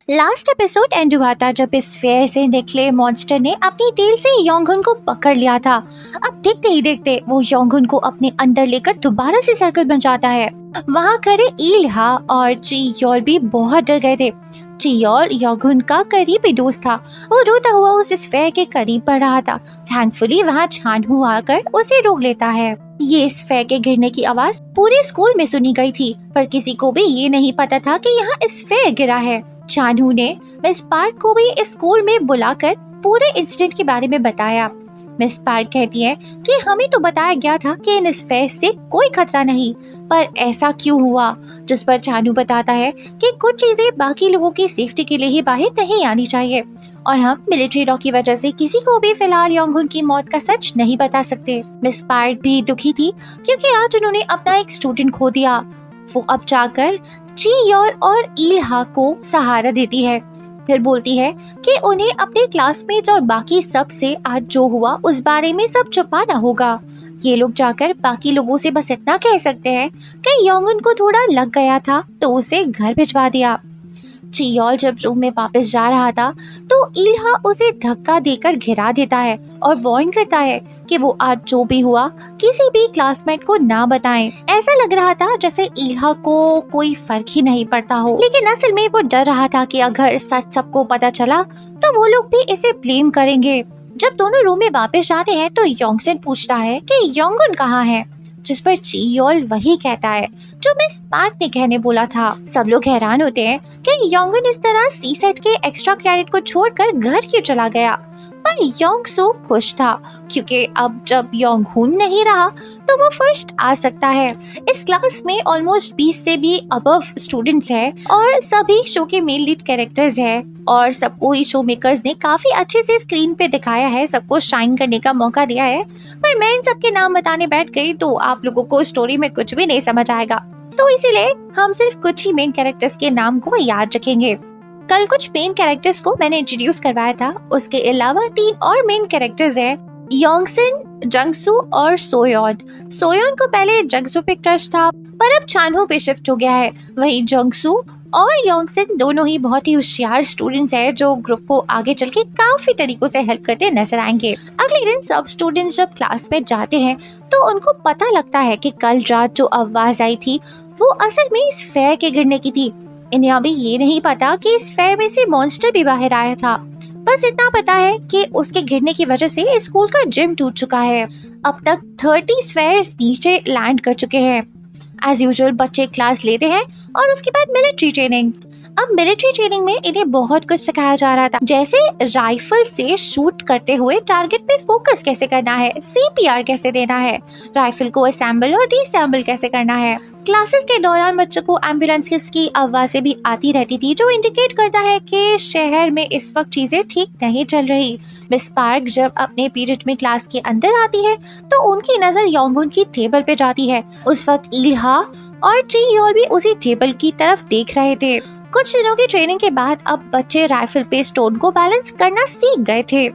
Last episode and हुआ था जब इस फेयर से निकले मॉन्स्टर ने अपनी टेल से योंगुन को पकड़ लिया था। अब देखते ही देखते वो योंगुन को अपने अंदर लेकर दोबारा से सर्कल बन जाता है। वहाँ खड़े इल्हा और चियोल भी बहुत डर गए थे। चियोल योंगुन का करीबी दोस्त था। वो रोता हुआ उस स्फेयर के करीब बढ़ रहा था। थैंकफुली वहाँ छानहू आकर उसे रोक लेता है। ये स्फेयर के गिरने की आवाज पूरे स्कूल में सुनी गई थी, पर किसी को भी ये नहीं पता था कि यहाँ स्फेयर गिरा है। छानहू ने मिस पार्क को भी स्कूल में बुलाकर पूरे इंसिडेंट के बारे में बताया। मिस पार्क कहती है कि हमें तो बताया गया था कि इन स्फेयर से कोई खतरा नहीं, पर ऐसा क्यों हुआ? जिस पर छानू बताता है कि कुछ चीजें बाकी लोगों की सेफ्टी के लिए ही बाहर नहीं आनी चाहिए और हम मिलिट्री लॉ की वजह से किसी को भी फिलहाल योंगुन की मौत का सच नहीं बता सकते। मिस पार्क भी दुखी थी क्योंकि आज उन्होंने अपना एक स्टूडेंट खो दिया। वो अब जाकर चियोल और इल्हा को सहारा देती है। फिर बोलती है कि उन्हें अपने क्लासमेट्स और बाकी सब से आज जो हुआ उस बारे में सब छुपाना होगा। ये लोग जाकर बाकी लोगों से बस इतना कह सकते हैं कि योंगुन को थोड़ा लग गया था तो उसे घर भिजवा दिया। चियोल जब रूम में वापस जा रहा था तो इल्हा उसे धक्का देकर गिरा देता है और वार्न करता है कि वो आज जो भी हुआ किसी भी क्लासमेट को ना बताएं। ऐसा लग रहा था जैसे इल्हा को कोई फर्क ही नहीं पड़ता हो, लेकिन असल में वो डर रहा था कि अगर सच सबको पता चला तो वो लोग भी इसे ब्लेम करेंगे। जब दोनों रूम में वापस जाते हैं तो योंगसन पूछता है कि योंगुन कहाँ है, जिस पर चियोल वही कहता है जो मिस पार्क ने कहने बोला था। सब लोग हैरान होते हैं कि योंगुन इस तरह सी सेट के एक्स्ट्रा क्रेडिट को छोड़कर घर क्यों चला गया, पर योंगसू खुश था क्योंकि अब जब योंगहुन नहीं रहा तो वो फर्स्ट आ सकता है। इस क्लास में ऑलमोस्ट 20 से भी अबव स्टूडेंट्स हैं और सभी शो के मेन लीड कैरेक्टर्स हैं और सबको ही शो मेकर्स ने काफी अच्छे से स्क्रीन पे दिखाया है, सबको शाइन करने का मौका दिया है। पर मैं इन सबके नाम बताने बैठ गई तो आप लोगों को स्टोरी में कुछ भी नहीं समझ आएगा, तो इसीलिए हम सिर्फ कुछ ही मेन कैरेक्टर्स के नाम को याद रखेंगे। कल कुछ मेन कैरेक्टर्स को मैंने इंट्रोड्यूस करवाया था, उसके अलावा 3 और मेन कैरेक्टर्स हैं, योंगसन, जंगसू और सोयोन। सोयोन को पहले जंगसू पे क्रश था पर अब छानहू पे शिफ्ट हो गया है। वहीं जंगसू और योंगसन दोनों ही बहुत ही होशियार स्टूडेंट्स हैं जो ग्रुप को आगे चल के काफी तरीकों से हेल्प करते नजर आएंगे। अगले दिन सब स्टूडेंट्स जब क्लास में जाते हैं तो उनको पता लगता है कि कल रात जो आवाज आई थी वो असल में इस फेयर के गिरने की थी। इन्हें अभी ये नहीं पता कि इस फेयर में से मॉन्स्टर भी बाहर आया था। बस इतना पता है कि उसके गिरने की वजह से स्कूल का जिम टूट चुका है। अब तक 30 स्फेयर्स नीचे लैंड कर चुके हैं। एज यूजुअल बच्चे क्लास लेते हैं और उसके बाद मिलिट्री ट्रेनिंग। अब मिलिट्री ट्रेनिंग में इन्हें बहुत कुछ सिखाया जा रहा था, जैसे राइफल से शूट करते हुए टारगेट पे फोकस कैसे करना है, सीपीआर कैसे देना है, राइफल को असेंबल और डिसेंबल कैसे करना है। क्लासेस के दौरान बच्चों को एम्बुलेंस की आवाजें भी आती रहती थी जो इंडिकेट करता है कि शहर में इस वक्त चीजें ठीक नहीं चल रही। मिस पार्क जब अपने पीरियड में क्लास के अंदर आती है तो उनकी नजर योंगुन की टेबल पे जाती है। उस वक्त इल्हा और चियोल भी उसी टेबल की तरफ देख रहे थे। कुछ दिनों की ट्रेनिंग के बाद अब बच्चे राइफल पे स्टोन को बैलेंस करना सीख गए थे।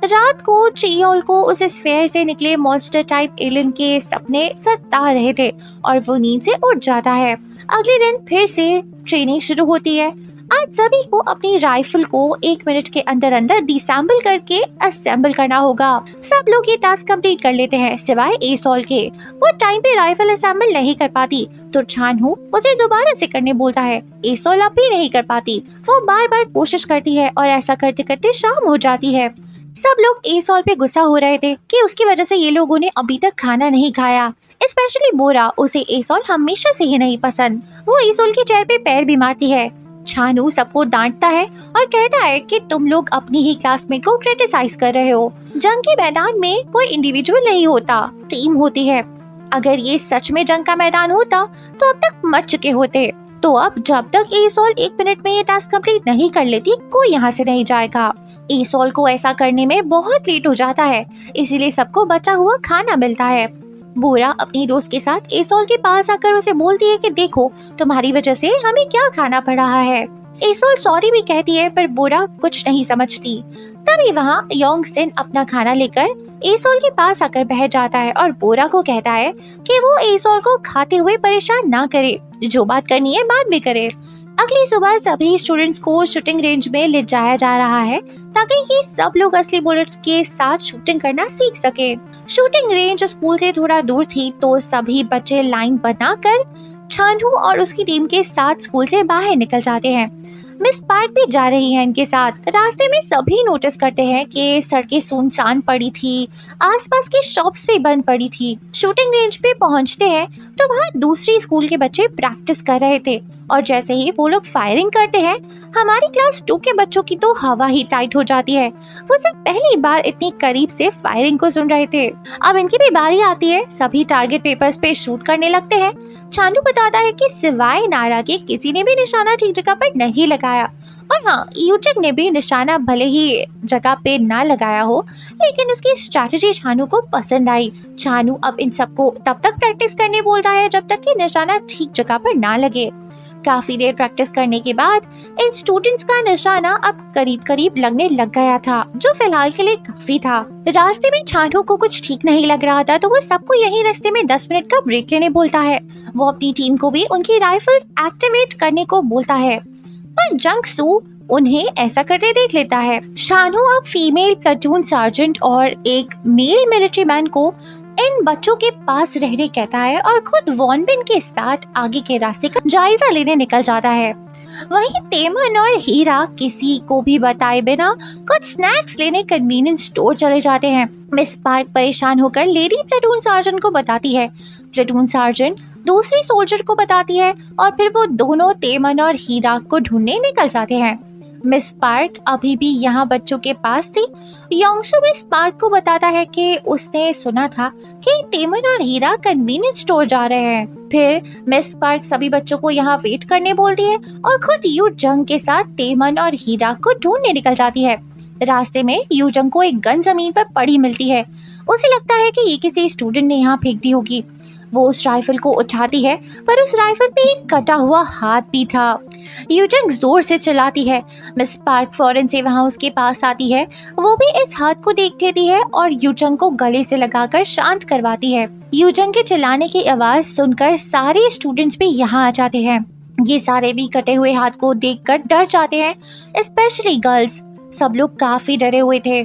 रात को चियोल को उस स्फेयर से निकले मॉन्स्टर टाइप एलियन के सपने सता रहे थे और वो नींद से उठ जाता है। अगले दिन फिर से ट्रेनिंग शुरू होती है। आज सभी को अपनी राइफल को 1 मिनट के अंदर अंदर डिसेंबल करके असेंबल करना होगा। सब लोग ये टास्क कंप्लीट कर लेते हैं सिवाय एसोल के। वो टाइम पे राइफल असेंबल नहीं कर पाती तो छानहू उसे दोबारा से करने बोलता है। एसोल अब भी नहीं कर पाती, वो बार बार कोशिश करती है और ऐसा करते करते शाम हो जाती है। सब लोग एसोल पे गुस्सा हो रहे थे कि उसकी वजह से ये लोगों ने अभी तक खाना नहीं खाया, स्पेशली बोरा। उसे एसोल हमेशा से ही नहीं पसंद। वो एसोल की चेयर पे पैर भी मारती है। छानू सबको डांटता है और कहता है कि तुम लोग अपनी ही क्लासमेट को क्रिटिसाइज कर रहे हो। जंग के मैदान में कोई इंडिविजुअल नहीं होता, टीम होती है। अगर ये सच में जंग का मैदान होता तो अब तक मर चुके होते। तो अब जब तक एसोल 1 मिनट में ये टास्क कंप्लीट नहीं कर लेती कोई यहाँ से नहीं जाएगा। एसोल को ऐसा करने में बहुत लेट हो जाता है, इसीलिए सबको बचा हुआ खाना मिलता है। बोरा अपनी दोस्त के साथ एसोल के पास आकर उसे बोलती है कि देखो तुम्हारी वजह से हमें क्या खाना पड़ रहा है। एसोल सॉरी भी कहती है पर बोरा कुछ नहीं समझती। तभी वहाँ योंगसन अपना खाना लेकर एसोल के पास आकर बैठ जाता है और बोरा को कहता है कि वो एसोल को खाते हुए परेशान ना करे, जो बात करनी है बाद में करे। अगली सुबह सभी स्टूडेंट्स को शूटिंग रेंज में ले जाया जा रहा है ताकि ये सब लोग असली बुलेट्स के साथ शूटिंग करना सीख सके। शूटिंग रेंज स्कूल से थोड़ा दूर थी तो सभी बच्चे लाइन बनाकर छानू और उसकी टीम के साथ स्कूल से बाहर निकल जाते हैं। मिस पार्क भी जा रही है इनके साथ। रास्ते में सभी नोटिस करते हैं कि सड़कें सुनसान पड़ी थी, आसपास की शॉप्स भी बंद पड़ी थी। शूटिंग रेंज पे पहुंचते हैं तो वहाँ दूसरी स्कूल के बच्चे प्रैक्टिस कर रहे थे और जैसे ही वो लोग फायरिंग करते हैं हमारी क्लास 2 के बच्चों की तो हवा ही टाइट हो जाती है। वो सब पहली बार इतनी करीब से फायरिंग को सुन रहे थे। अब इनकी भी बारी आती है, सभी टारगेट पेपर्स पे शूट करने लगते हैं। चांदू बताता है कि सिवाय नारा के किसी ने भी निशाना ठीक जगह पर नहीं लगाया और हाँ, यूचक ने भी निशाना भले ही जगह पे ना लगाया हो लेकिन उसकी स्ट्रैटेजी छानू को पसंद आई। छानू अब इन सबको तब तक प्रैक्टिस करने बोलता है जब तक कि निशाना ठीक जगह पर ना लगे। काफी देर प्रैक्टिस करने के बाद इन स्टूडेंट्स का निशाना अब करीब करीब लगने लग गया था, जो फिलहाल के लिए काफी था। रास्ते में छानू को कुछ ठीक नहीं लग रहा था तो वो सबको यहीं रास्ते में 10 मिनट का ब्रेक लेने बोलता है। वो अपनी टीम को भी उनकी राइफल्स एक्टिवेट करने को बोलता है पर जंग सू उन्हें ऐसा करते देख लेता है। शानू अब फीमेल प्लाटून सार्जेंट और एक मेल मिलिट्री मैन को इन बच्चों के पास रहने कहता है और खुद वॉनबिन के साथ आगे के रास्ते का जायजा लेने निकल जाता है। वहीं तेमन और हीरा किसी को भी बताए बिना कुछ स्नैक्स लेने कन्वीनियंस स्टोर चले जाते हैं। मिस पार्क परेशान होकर लेडी प्लाटून सार्जेंट को बताती है। प्लाटून सार्जेंट दूसरी सोल्जर को बताती है और फिर वो दोनों तेमन और हीरा को ढूंढने निकल जाते हैं। मिस पार्क अभी भी यहाँ बच्चों के पास थी। योंगसू मिस पार्क को बताता है कि उसने सुना था कि तेमन और हीरा कन्वीनियंस स्टोर जा रहे हैं। फिर मिस पार्क सभी बच्चों को यहाँ वेट करने बोलती है और खुद यू जंग के साथ तेमन और हीरा को ढूंढने निकल जाती है। रास्ते में यू जंग को एक गन जमीन पर पड़ी मिलती है। उसे लगता है कि ये किसी स्टूडेंट ने यहाँ फेंक दी होगी। वो उस राइफल को उठाती है पर उस राइफल पे एक कटा हुआ हाथ भी था। यूजंग जोर से चिल्लाती है। मिस पार्क फौरन से वहां उसके पास आती है। वो भी इस हाथ को देख लेती है और यूजंग को गले से लगाकर शांत करवाती है। यूजंग के चिल्लाने की आवाज सुनकर सारे स्टूडेंट्स भी यहाँ आ जाते हैं। ये सारे भी कटे हुए हाथ को देखकर डर जाते हैं, स्पेशली गर्ल्स। सब लोग काफी डरे हुए थे।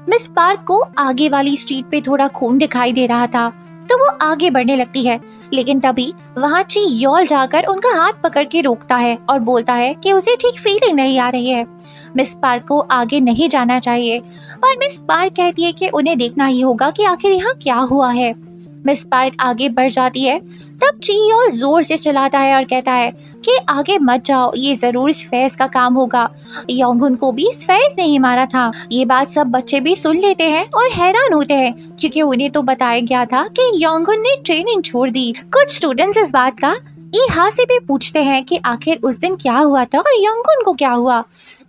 मिस पार्क को आगे वाली स्ट्रीट पे थोड़ा खून दिखाई दे रहा था तो वो आगे बढ़ने लगती है, लेकिन तभी वहाँ ची योल जाकर उनका हाथ पकड़ के रोकता है और बोलता है कि उसे ठीक फीलिंग नहीं आ रही है। मिस पार्क को आगे नहीं जाना चाहिए और मिस पार्क कहती है कि उन्हें देखना ही होगा कि आखिर यहाँ क्या हुआ है। मिस पार्क आगे बढ़ जाती है, तब ची योल जोर से चिल्लाता है और कहता है कि आगे मत जाओ, ये जरूर स्फेयर्स का काम होगा। योंगुन को भी स्फेयर्स ने ही मारा था। ये बात सब बच्चे भी सुन लेते हैं और हैरान होते हैं क्योंकि उन्हें तो बताया गया था कि योंगुन ने ट्रेनिंग छोड़ दी। कुछ स्टूडेंट्स इस बात का ईहा से भी पूछते हैं कि आखिर उस दिन क्या हुआ था और योंगुन को क्या हुआ।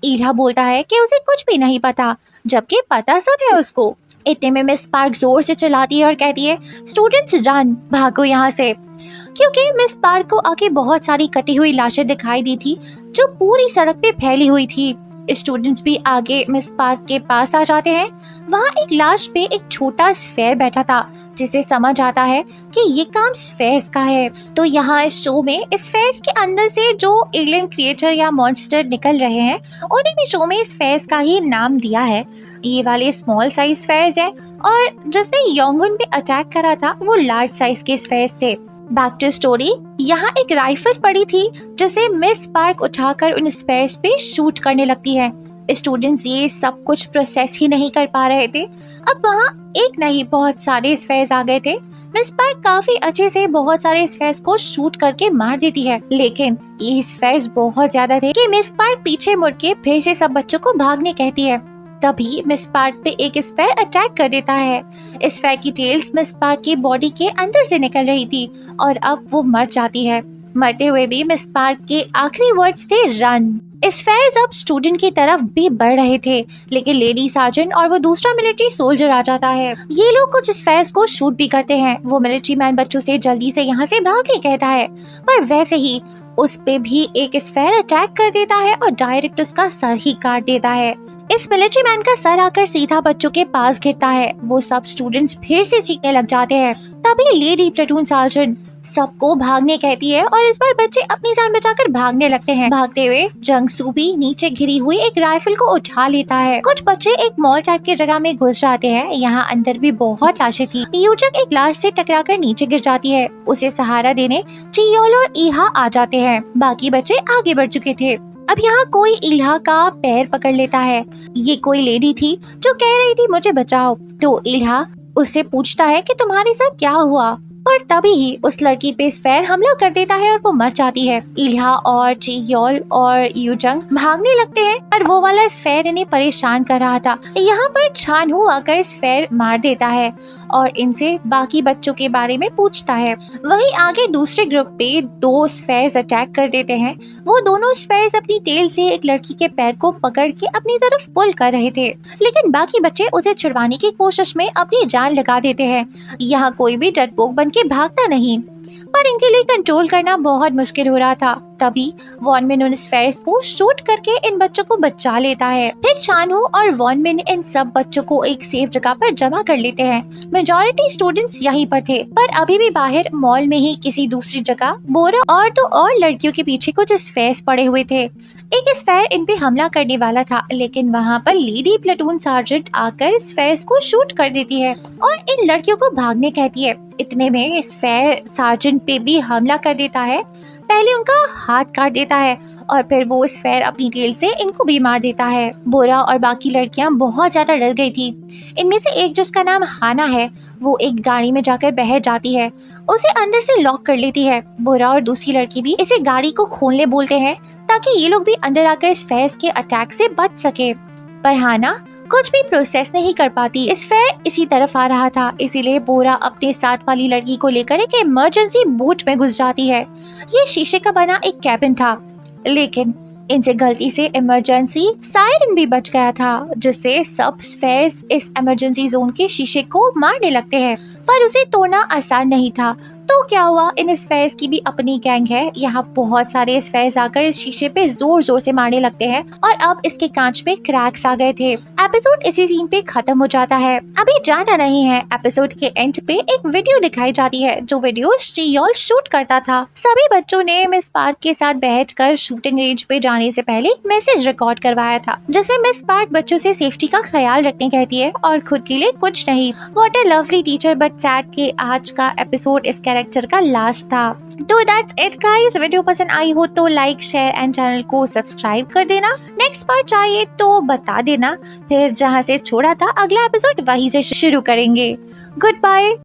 ईहा बोलता है कि उसे कुछ भी नहीं पता, जबकि पता सब है उसको। इतने में मिस पार्क जोर से चिल्लाती है और कहती है, स्टूडेंट्स रन, भागो यहाँ से। क्योंकि मिस पार्क को आगे बहुत सारी कटी हुई लाशें दिखाई दी थी जो पूरी सड़क पे फैली हुई थी। स्टूडेंट्स भी आगे मिस पार्क के पास आ जाते हैं। वहाँ एक लाश पे एक छोटा स्फेयर बैठा था, जिसे समझ आता है कि ये काम स्फेयर्स का है। तो यहाँ इस शो में स्फेयर्स के अंदर से जो एलियन क्रिएचर या मॉन्स्टर निकल रहे हैं उन्हें भी शो में स्फेयर्स का ही नाम दिया है। ये वाले स्मॉल साइज स्फेयर्स है और जिसने योंगुन पे अटैक करा था वो लार्ज साइज के स्फेयर्स थे। बैक टू स्टोरी, यहाँ एक राइफल पड़ी थी जिसे मिस पार्क उठाकर उन स्फेयर्स पे शूट करने लगती है। स्टूडेंट्स ये सब कुछ प्रोसेस ही नहीं कर पा रहे थे। अब वहाँ एक नहीं बहुत सारे स्फेयर्स आ गए थे। मिस पार्क काफी अच्छे से बहुत सारे स्फेयर्स को शूट करके मार देती है, लेकिन ये स्फेयर्स बहुत ज्यादा थे कि मिस पार्क पीछे मुड़ के फिर से सब बच्चों को भागने कहती है। तभी मिस पार्क पे एक स्फेयर अटैक कर देता है। स्फेयर की टेल्स मिस पार्क की बॉडी के अंदर से निकल रही थी और अब वो मर जाती है। मरते हुए भी मिस पार्क के आखिरी वर्ड्स थे रन। स्फेयर्स अब स्टूडेंट की तरफ भी बढ़ रहे थे, लेकिन लेडी सार्जेंट और वो दूसरा मिलिट्री सोल्जर आ जाता है। ये लोग कुछ स्फेयर्स को शूट भी करते हैं। वो मिलिट्री मैन बच्चों से जल्दी से यहाँ से भागने कहता है, पर वैसे ही उस पे भी एक स्फेयर अटैक कर देता है और डायरेक्ट उसका सर ही काट देता है। इस मिलिट्री मैन का सर आकर सीधा बच्चों के पास गिरता है। वो सब स्टूडेंट्स फिर से चीखने लग जाते हैं। तभी लेडी प्लाटून सार्जेंट सबको भागने कहती है और इस बार बच्चे अपनी जान बचाकर भागने लगते हैं। भागते हुए जंगसू भी नीचे गिरी हुई एक राइफल को उठा लेता है। कुछ बच्चे एक मॉल टाइप की जगह में घुस जाते हैं। यहाँ अंदर भी बहुत लाशें थी। यूजक एक लाश से टकराकर नीचे गिर जाती है। उसे सहारा देने चियोल और ईहा आ जाते हैं। बाकी बच्चे आगे बढ़ चुके थे। अब यहाँ कोई इल्हा का पैर पकड़ लेता है। ये कोई लेडी थी जो कह रही थी मुझे बचाओ। तो इल्हा उससे पूछता है कि तुम्हारे साथ क्या हुआ, और तभी ही उस लड़की पे स्फेयर हमला कर देता है और वो मर जाती है। इल्हा और चियोल और यूजंग भागने लगते हैं पर वो वाला स्फेयर इन्हें परेशान कर रहा था। यहाँ पर छानहू आकर स्फेयर मार देता है और इनसे बाकी बच्चों के बारे में पूछता है। वहीं आगे दूसरे ग्रुप पे 2 स्फेयर्स अटैक कर देते हैं। वो दोनों स्फेयर्स अपनी टेल से एक लड़की के पैर को पकड़ के अपनी तरफ पुल कर रहे थे, लेकिन बाकी बच्चे उसे छुड़वाने की कोशिश में अपनी जान लगा देते हैं। यहाँ कोई भी डरपोक बन के भागता नहीं, पर इनके लिए कंट्रोल करना बहुत मुश्किल हो रहा था। तभी वॉनमिन उन स्फेयर्स को शूट करके इन बच्चों को बचा लेता है। फिर चानू और वॉनमिन इन सब बच्चों को एक सेफ जगह पर जमा कर लेते हैं। मेजॉरिटी स्टूडेंट्स यहीं पर थे, पर अभी भी बाहर मॉल में ही किसी दूसरी जगह बोरा और 2 और लड़कियों के पीछे कुछ स्फेयर्स पड़े हुए थे। एक स्फेयर इन पे हमला करने वाला था, लेकिन वहाँ पर लेडी प्लेटून सार्जेंट आकर स्फेयर्स को शूट कर देती है और इन लड़कियों को भागने कहती है। इतने में स्फेयर सार्जेंट पे भी हमला कर देता है। पहले उनका हाथ काट देता है और फिर वो स्फेयर अपनी टेल से इनको भी मार देता है। बोरा और बाकी लड़कियां बहुत ज्यादा डर गई थी। इनमें से एक जिसका नाम हाना है, वो एक गाड़ी में जाकर बैठ जाती है, उसे अंदर से लॉक कर लेती है। बोरा और दूसरी लड़की भी इसे गाड़ी को खोलने बोलते हैं ताकि ये लोग भी अंदर आकर स्फेयर्स के अटैक से बच सके, पर हाना कुछ भी प्रोसेस नहीं कर पाती। स्फेयर इसी तरफ आ रहा था, इसीलिए बोरा अपने साथ वाली लड़की को लेकर एक इमरजेंसी बोट में घुस जाती है। ये शीशे का बना एक कैबिन था, लेकिन इनसे गलती से इमरजेंसी सायरन भी बच गया था, जिससे सब स्फेयर्स इस इमरजेंसी जोन के शीशे को मारने लगते हैं, पर उसे तोड़ना आसान नहीं था। तो क्या हुआ, इन स्फेयर्स की भी अपनी गैंग है। यहाँ बहुत सारे स्फेयर्स आकर इस शीशे पे जोर जोर से मारने लगते हैं और अब इसके कांच पे क्रैक्स आ गए थे। एपिसोड इसी सीन पे खत्म हो जाता है। अभी जाना नहीं है। एपिसोड के एंड पे एक वीडियो दिखाई जाती है, जो वीडियो चियोल शूट करता था। सभी बच्चों ने मिस पार्क के साथ बैठकर शूटिंग रेंज पे जाने से पहले मैसेज रिकॉर्ड करवाया था, जिसमें मिस पार्क बच्चों से सेफ्टी का ख्याल रखने कहती है और खुद के लिए कुछ नहीं। What a lovely teacher but sad के आज का एपिसोड इस कैरेक्टर का लास्ट था। तो दैट्स इट गाइस। वीडियो पसंद आई हो तो लाइक, शेयर एंड चैनल को सब्सक्राइब कर देना। नेक्स्ट पार्ट चाहिए तो बता देना, फिर जहाँ से छोड़ा था अगला एपिसोड वहीं से शुरू करेंगे। Good bye.